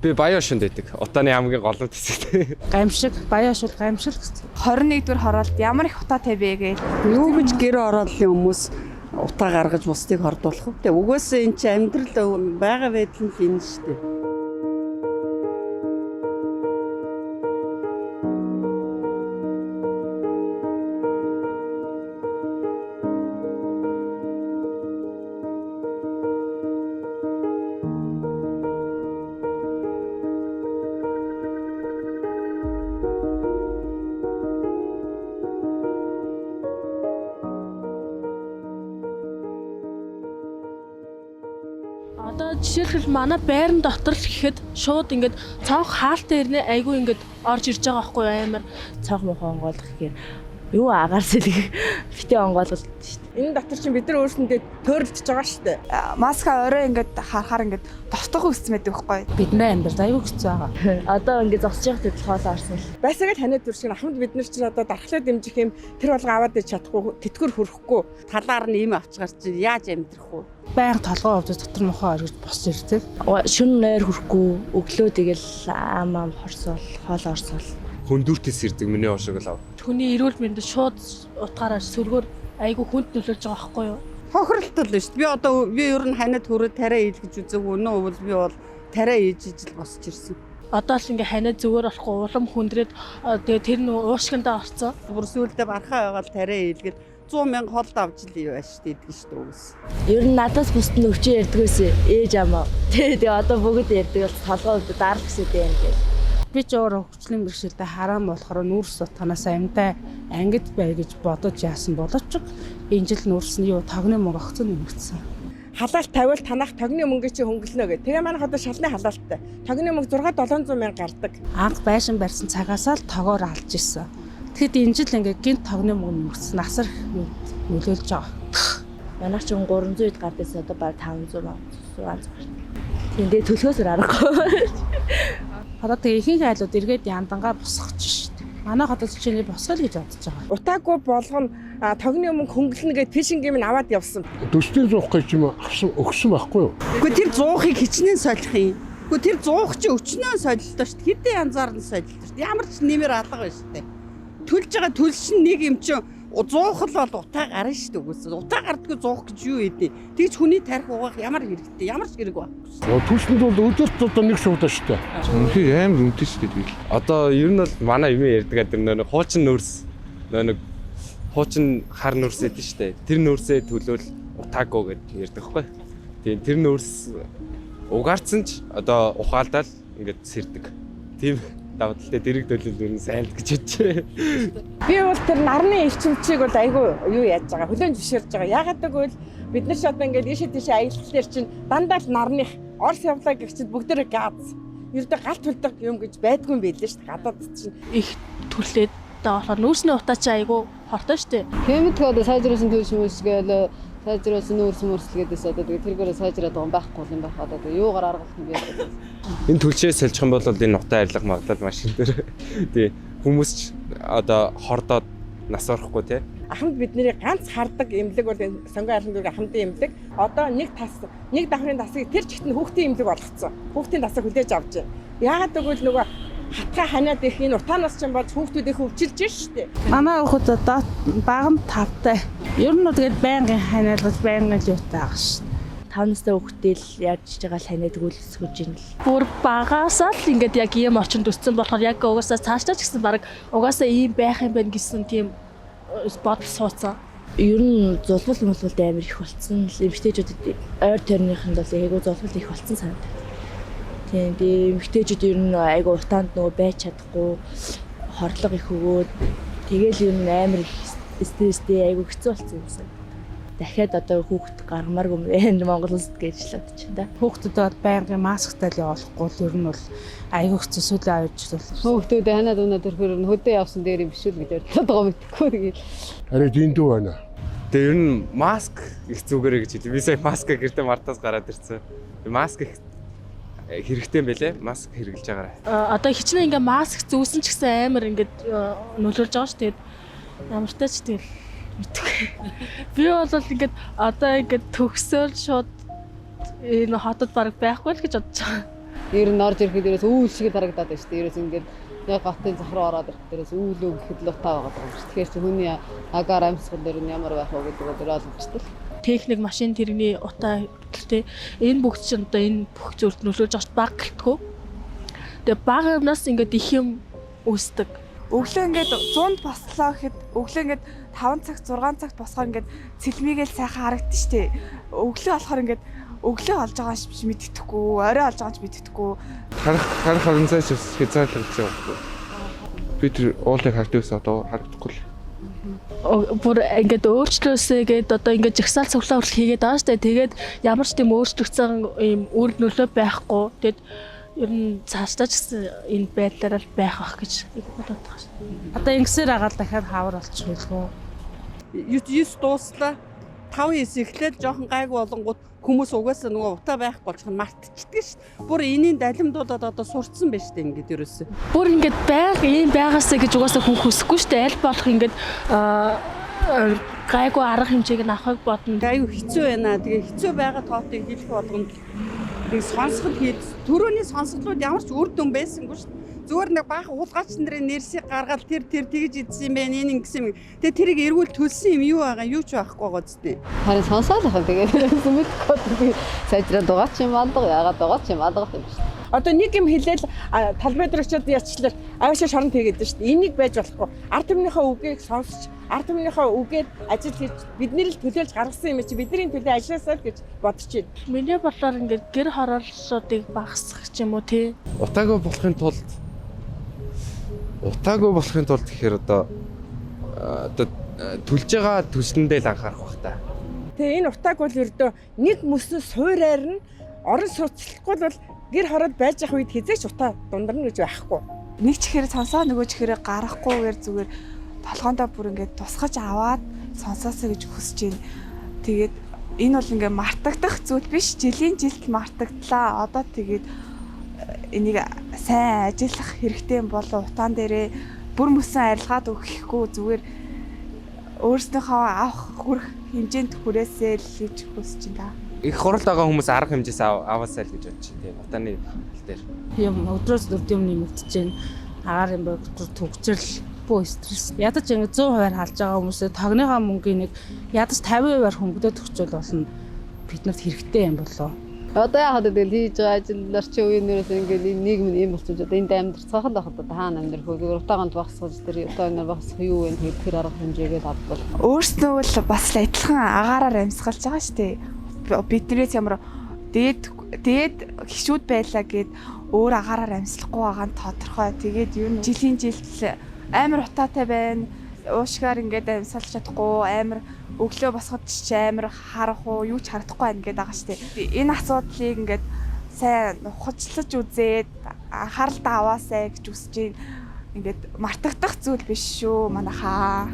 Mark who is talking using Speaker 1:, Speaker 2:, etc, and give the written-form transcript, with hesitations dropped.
Speaker 1: Би Баян шонд байдаг. Утааны аймгийн голод хэсэгтэй.
Speaker 2: Гамшиг, Баян шууд гамшиг гэсэн.
Speaker 3: 21-р хороолт ямар их утаатай бэ гэж.
Speaker 4: Юу гэж гэр орооллын хүмүүс утаа гаргаж бусдыг хордуулах вэ? Угаасаа энэ чинь амьдрал байгаа байдал нь энэ шүү дээ.
Speaker 5: Одоо жишээлбэл манай байран дотор л гэхэд шууд ингээд цонх хаалттай ирнэ айгүй ингээд орж ирж байгаа байхгүй амар
Speaker 6: цонх мохоо онгойлгох гэхээр юу агаар сэлэг битээ онгойлголт шүү дээ.
Speaker 7: Энэ дотор чинь бид нар өөрсөндөө төөрөлдөж байгаа шүү дээ.
Speaker 3: Маска орой ингээд харахаар ингээд товтгох үссэн байдаг байхгүй.
Speaker 2: Бидний амьдрал аюул хэцүү байгаа.
Speaker 6: Одоо ингээд зогсож явах төдөл хоол орсон л.
Speaker 7: Байсагаад ханиад дүршиг ахмад бид нар чинь одоо дархлаа дэмжих юм тэр болго аваад иж чадахгүй тэтгэр хөрөхгүй
Speaker 4: Талаар нь ийм авчгаар чинь яаж амьдрах вэ?
Speaker 2: Баян толгой овдож дотор мохоо орж босч ирдэг.
Speaker 6: Шүн нойр хүрхгүй өглөө тэгэл ам хорсол хоол орсол.
Speaker 1: Хөндүүртээс ирдэг миний ошиг л ав.
Speaker 5: хүний эрүүл мэндэд шууд утгаараа сүргээр айгүй хүнд нөлөөлж байгаа байхгүй юу?
Speaker 4: Хохиролтол шүү дээ. Би ер нь ханиад хүрээ тариа ийлгэж үзэг өнөө бол би бол тариа ижиж л босч ирсэн.
Speaker 5: Одоо л ингээ ханиад зүгээр болохгүй улам хүндрээд тэгээ тэр нь уушгиндаа орцсон.
Speaker 4: Бүр сүүлдээ бархаа байгаад тариа ийлгээд 100,000 холд авч л юу ааш дээ гэж шүү дээ.
Speaker 6: Ер нь надаас бусд нь өвчөө ярьдгүйс ээж амаа. Тэгээ одоо бүгд ярьдаг бол толгой өвдөд дарах гэсэн юм гээд.
Speaker 2: Би ч өөр хөгжлийн бэрхшээлтэй хараан болохоор нүүрс утганаас амьтай ангид бай гэж бодож яасан боловч энэ жил нүүрс нь юу тогны мөнгө огцон нэмэгдсэн.
Speaker 7: халаалт тавиул танах тогны мөнгө чи хөнгөлнө гэх. Тэгээ манайх одоо шалны халаалттай. Тогны мөнгө 6-700,000 гардаг.
Speaker 2: Анх байшин барьсан цагаасаа л тогоор алж исэн. Тэгэхэд энэ жил ингээ гинт тогны мөнгө нэмэгдсэн. Асар нөлөөлж байгаа.
Speaker 6: Манайх ч 300-д гардаас одоо баг 500 гардаг. Тэндээ төлөхөөс аргагүй.
Speaker 2: Одоо тэгээ ихэнх айлууд эргээд яндангаа босгож шít. Манай хотод чиний босгол гэж бодож байгаа.
Speaker 7: Утаагүй болгоно тогны мөнгө хөнгөлнө гэж фишинг юм аваад явсан.
Speaker 8: Төслийн зуух гэж юм өгсөн байхгүй юу?
Speaker 4: Гэхдээ тэр зуухыг хичнээн солих юм. Гэхдээ тэр зуух чи өчнөө солилдоо шүү дээ. Хэдэн янзаар нь солилдоо шүү дээ. Ямар ч нэмэр алга байна шүү дээ. Төлж байгаа төлшин нэг юм чи зуухал бол утаа гарна шүү дээ үгүйс. Утаа гардгүй зуух гэж юу ээ. Тэгж хүний тарих угаах ямар хэрэгтэй? Ямар ч хэрэг байхгүй.
Speaker 8: Төсөнд бол өдөрт одоо нэг шуудаа шүү дээ.
Speaker 1: Үнхээр амар үнэтэй шүү дээ. Одоо ер нь бол манай юм ярьдаг тэр нэг хуучин нөөс нэг хуучин хар нөөс гэдэг шүү дээ. Тэр нөөсөө төлөөл утаагүй гэдэг ярьдаг байхгүй. Тийм тэр нөөс угаарцсан ч одоо ухаалдаад ингээд сэрдэг. Тийм давталтай дэрэг төлөв ер нь сайн л гэж бодчих.
Speaker 7: Би бол тэр нарны эрчимчийг бол айгүй юу яаж байгаа хөлөө зөвшөөрж байгаа. Ягаад гэвэл бид нар ч одоо ингээд ийшээ тийшээ аялал дээр чинь дандаа л нарных Орос явлаа гэгчид бүгдээрээ газ. Ердөө галт хөлдөг юм гэж байдгүй юм байлээ шүү дээ. Гадаад чинь
Speaker 5: Их түрлээд та болохоор нүүрсний утаа чи айгүй хортой штэ.
Speaker 9: Хэмэд одоо сайжруулсан төлөв шимэс гээл сайжруулсан нүүрс мөрслгээдээс одоо тэгээ тэргээр сайжраад байгаа юм байхгүй юм байх одоо тэгээ юугаар аргалах юм бэ?
Speaker 1: Энэ төлчөөс салчих юм бол энэ утаа арилга магадлал машин дээр тий хүмүүс ч одоо хордоод нас орохгүй тий.
Speaker 7: ахмад бидний ганц хардаг эмнэлэг бол сонгон айлын дүүрэг ахмадын эмнэлэг. Одоо нэг давхрын тасыг тэр чигт нь хүүхдийн эмнэлэг болгоцсон. Хүүхдийн тасыг хүлээж авч байна. Яагаад гэвэл нөгөө хатгаа ханиад их энэ утаанаас ч юм бол хүүхдүүдийг өвчилж штэ.
Speaker 2: Манай хүүхэд одоо багам 5-тай. Ер нь тэгээд байнгын ханиалгаж байнгын л юутай байгаа шít.
Speaker 6: 5 настай хүүхдэл яаж байгаа л ханиад гүйлсгэж ийн л.
Speaker 5: Бүр багасаа л ингээд яг ийм орчинд өссөн болохоор яг угаасаа цаашдаа ч гэсэн баг угаасаа ийм байх юм байна гэсэн тийм бодол суудсан.
Speaker 6: Ер нь зулбал мөлбөлд амар их болцсон. Эмэгтэйчүүдэд ойр тойрныхын бол айгүй зулбал их болцсон санагдав. Тийм би эмэгтэйчүүд ер нь айгүй утаанд нөгөө байж чадахгүй хорлого их өгөөд тэгэл ер нь амар их стресстэй айгүй хэцүү болцсон юм санагдав. Дахиад одоо хүүхд гармааргүй юм Монгол улсад гэж л бодож байна да.
Speaker 2: Хүүхдүүдэд байнгын масктай л явуулахгүй ер нь бол айгүй хэцүү сүлээ авч бол.
Speaker 9: Хүүхдүүдээ ханаад өнөө төрхөр хөдөө явсан дээр юм биш үү гэж бодоод байгаа мэдхгүй тэгээд.
Speaker 8: Арай дэндүү байна.
Speaker 1: Тэгээ ер нь маск их зүгээрээ гэж хэлээ. Би сая маска гэртээ мартаас гараад ирсэн. Маск их хэрэгтэй юм байлээ. Маск хэрэглэж байгаарай.
Speaker 5: Одоо хичнээн ингээ маск зүүсэн ч гэсэн амар ингээд нөлөөлж байгаа шүү. Тэгээд ямар ч тач тэгэл мэдгүй. Би бол ингээд одоо ингээд төгсөөл шууд энэ хотод баг байхгүй л гэж бодож байгаа.
Speaker 9: Ер нь орж ирэхэд ерөөс үүл шиг харагдаад байна шүү дээ. Ерөөс ингээд яг готын зах руу ороод ирэхэд ерөөс үүл гэхэд л утаа байгаа юм шүү. Тэгэхээр чи хүний агаар амьсгал дээр нь ямар байх вэ гэдэг нь ойлгомжтой л.
Speaker 5: Техник машин тэрний утаа гэхдээ энэ бүгд чинь одоо энэ бүх зүйлд нөлөөлж байгаа баг гэлтгүү. Тэгээ бага юмнаас ингээд их юм үүсдэг.
Speaker 3: Өглөө ингээд 100-д бослоо гэхэд өглөө ингээд 5 цагт 6 цагт босохоор ингээд цэлмигээл сайхан харагдсан шүү дээ. Өглөө болохоор ингээд өглөө олж байгаа ч мэддэхгүй, орой олж байгаа ч мэддэхгүй.
Speaker 1: Харах харанцаас хязгаарлагдаж байгаа. Би тэр уулыг хардагс одоо харагдахгүй л.
Speaker 5: Бүр ингээд өөрчлөөсгээд одоо ингээд жагсаал цуглаа хүртэл хийгээд байгаа штэ. Тэгээд ямар ч тийм өөрчлөгдсөн ийм үр нөлөө байхгүй. Тэгэд ер нь цаашдаа ч гэсэн энэ байдлаар л байх ах гэж бодоод байгаа шүү.
Speaker 2: Одоо ингэсээр агаал дахиад хавар болчих байлгүй.
Speaker 4: 9 дууслаа 5-9 эхлээд жоохон гайг болонгууд хүмүүс угаасаа нөгөө утаа байхгүй болчих нь мартчихдаг шүү. Бүр энийн далимдуудад одоо сурцсан байж тээ ингээд ерөөсөө.
Speaker 5: Бүр ингээд ийм байгаасаа гэж угаасаа хүн хүсэхгүй штэ. Аль болох ингээд гайгүй арга хэмжээг нь авахыг бодно.
Speaker 4: Аюу хэцүү байна. Тэгээ хэцүү байгаа тоотыг хэлэх болгонд нэг сонсгол хийд түрүүний сонсголууд ямар ч үр дүн байсангүй шүү. Зүгээр нэг баах уулгаач нарын нэрсийг гаргаад тэр тэгж идсэн юм байна. Энэ ингэсэн юм. Тэгээ тэрийг эргүүл төлсөн юм юу байгаа юу ч байхгүй байгаа зү.
Speaker 9: Харин сонсоод байгаа. Тэгээд сүмэтгэд сайжраад байгаа ч юм алга, яагаад байгаа ч юм алга юм шүү.
Speaker 7: Одоо нэг юм хэлээл талбай дээр очиод яачлаар аваашаа шоронд хийгээд байна шүү дээ. Энийг байж болохгүй. Ард түмнийхээ үгийг сонсч, ард түмнийхээ үгээр ажил хийж бидний л төлөөлж гаргасан юм чи бидний төлөө ажилласаа л гэж бодож байна.
Speaker 5: Миний бодлоор ингээд гэр хорооллуудыг багасгах ч юм уу тий.
Speaker 1: Утаагүй болохын тулд гэхээр одоо төлж байгаа төслөндөө л анхаарах бах та.
Speaker 7: Тэгээ энэ утааг бол ердөө нэг мөсөн суураар нь орон сууцлахгүй бол гэр хороод байж ах үед хизээч утаа дундарна гэж байхгүй.
Speaker 3: Нэг чихээр сонсоо нөгөө чихээрээ гарахгүйгээр зүгээр толгоондоо бүр ингээд тусгаж аваад сонсоосоо гэж хүсэж байна. Тэгээд энэ бол ингээд мартагдах зүйл биш. Жилийн жилд мартагдлаа. Одоо тэгээд энийг сайн ажиллах хэрэгтэй болоо утаан дээрээ бүр мөсөн арилгаад өгөхгүй зүгээр өөрснийхөө авах хүрэх хэмжээнд хүрээсэй л гэж хүсэж байна.
Speaker 1: Их хурал байгаа хүмүүс арга хэмжээс аваасаа л гэж бодчих тийм утааны хэл дээр.
Speaker 2: Юм өдрөөс өдөр юм нэмэгдэж байна. Агаар юм бол төгжрөл бөө стресс. Ядаж ингэ 100% халж байгаа хүмүүсээ тогныхаа мөнгөний нэг ядаж 50%-аар хөнгөлөд өгчүүл болно. Биднэрт хэрэгтэй юм болоо.
Speaker 9: Одоо яагаад тэгэл хийж байгаа ажлаар чи үеийнээс ингээд энэ нийгэм нь юм болчихж одоо энд амьдрцгаах л байх одоо хаана амьдрах вэ? Утаагаанд багсгаж тэр утаагаар багсах юу вэ? Тэгэхээр тэр арга хэмжээгээ авбал.
Speaker 3: Өөрснөө л бас л адилхан агаараар амьсгалж байгаа шүү дээ. Биднээс ямар дээд гişүүд байлаа гэд өөр агаараар амьслахгүй байгаа нь тодорхой. Тэгээд юу н жилийн жилд амар утаатай байна. Уушгаар ингээд амьсгалж чадахгүй амар өглөө босоход ч амар харах уу юу ч харагдахгүй байна гэдэг байгаа шүү дээ. Энэ асуудлыг ингээд сайн ухажлаж үзээд анхаарал аваасай гэж үсэж ингээд мартагдах зүйл биш шүү манайхаа.